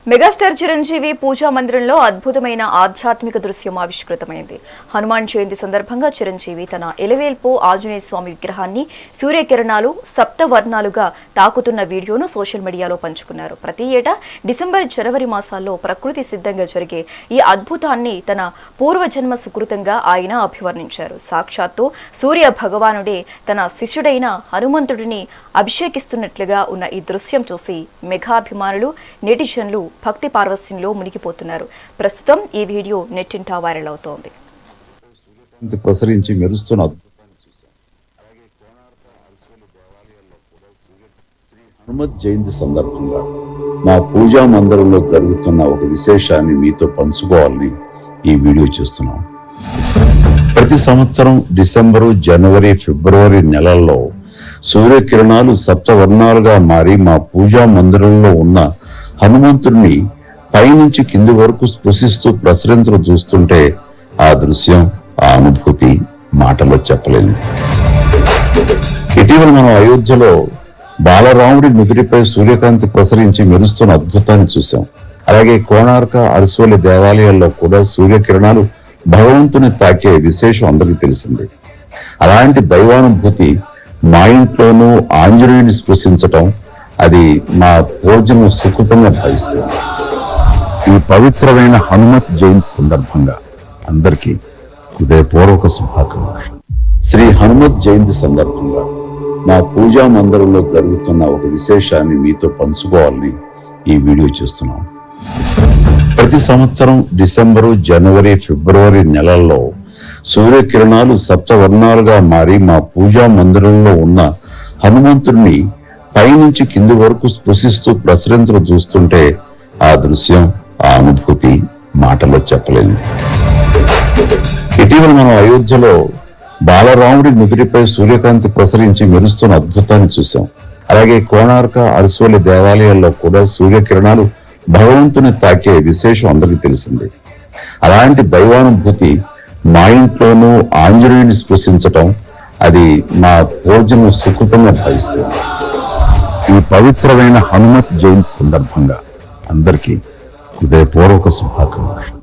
Megastar Chiranjeevi పూజా మందిరంలో అద్భుతమైన ఆధ్యాత్మిక దృశ్యం ఆవిష్కృతమైంది. హనుమాన్ జయంతి సందర్భంగా చిరంజీవి తన ఎలవేల్పు ఆంజనేయ స్వామి విగ్రహాన్ని సూర్యకిరణాలు సప్తవర్ణాలుగా తాకుతున్న వీడియోను సోషల్ మీడియాలో పంచుకున్నారు. ప్రతి ఏటా డిసెంబర్, జనవరి మాసాల్లో ప్రకృతి సిద్ధంగా జరిగే ఈ అద్భుతాన్ని తన పూర్వజన్మ సుకృతంగా ఆయన అభివర్ణించారు. సాక్షాత్తు సూర్య భగవానుడే తన శిష్యుడైన హనుమంతుడిని అభిషేకిస్తున్నట్లుగా ఉన్న ఈ దృశ్యం చూసి మెగాభిమానులు, నెటిజన్లు భక్తి పార్వస్యంలో మునిగిపోతున్నారు. ప్రస్తుతం ఈ వీడియో నెట్టింటా వైరల్ అవుతోంది. ప్రసరించి మెరుస్తున్న హనుమత్ జయంతి సందర్భంగా మా పూజా మందిరంలో జరుగుతున్న ఒక విశేషాన్ని మీతో పంచుకోవాలని ఈ వీడియో చేస్తున్నాం. ప్రతి సంవత్సరం డిసెంబరు, జనవరి, ఫిబ్రవరి నెలల్లో సూర్యకిరణాలు సప్తవర్ణాలుగా మారి మా పూజా మందిరంలో ఉన్న హనుమంతుడిని పైనుంచి కింది వరకు స్పృశిస్తూ ప్రసరించడం చూస్తుంటే ఆ దృశ్యం, ఆ అనుభూతి మాటలో చెప్పలేదు. ఇటీవల మనం అయోధ్యలో బాలరాముడి నుదుటిపై సూర్యకాంతి ప్రసరించి మెరుస్తున్న అద్భుతాన్ని చూశాం. అలాగే కోణార్క, అరసోలి దేవాలయాల్లో కూడా సూర్యకిరణాలు భగవంతుని తాకే విశేషం అందరికీ తెలిసింది. అలాంటి దైవానుభూతి మా ఇంట్లోనూ ఆంజనేయుని స్పృశించటం, అది మా పూజను సుకృతంగా భావిస్తుంది. ఈ పవిత్రమైన హనుమత్ జయంతి సందర్భంగా అందరికీ హృదయపూర్వక శుభాకాంక్షలు. శ్రీ హనుమత్ జయంతి సందర్భంగా మా పూజా మందిరంలో జరుగుతున్న ఒక విశేషాన్ని మీతో పంచుకోవాలని ఈ వీడియో చేస్తున్నాం. ప్రతి సంవత్సరం డిసెంబరు, జనవరి, ఫిబ్రవరి నెలల్లో సూర్యకిరణాలు సప్తవర్ణాలుగా మారి మా పూజా మందిరంలో ఉన్న హనుమంతుడిని పైనుంచి కింది వరకు స్పృశిస్తూ ప్రసరించడం చూస్తుంటే ఆ దృశ్యం, ఆ అనుభూతి మాటలో చెప్పలేదు. ఇటీవల మనం అయోధ్యలో బాలరాముడి నుదుటిపై సూర్యకాంతి ప్రసరించి మెరుస్తున్న అద్భుతాన్ని చూశాం. అలాగే కోణార్క, అరసోలి దేవాలయాల్లో కూడా సూర్యకిరణాలు భగవంతుని తాకే విశేషం అందరికీ తెలిసింది. అలాంటి దైవానుభూతి మా ఇంట్లోనూ ఆంజనేయుని స్పృశించటం, అది మా పూజను సుకృతంగా భావిస్తుంది. ఈ పవిత్రమైన హనుమత్ జయంతి సందర్భంగా అందరికీ హృదయపూర్వక శుభాకాంక్షలు.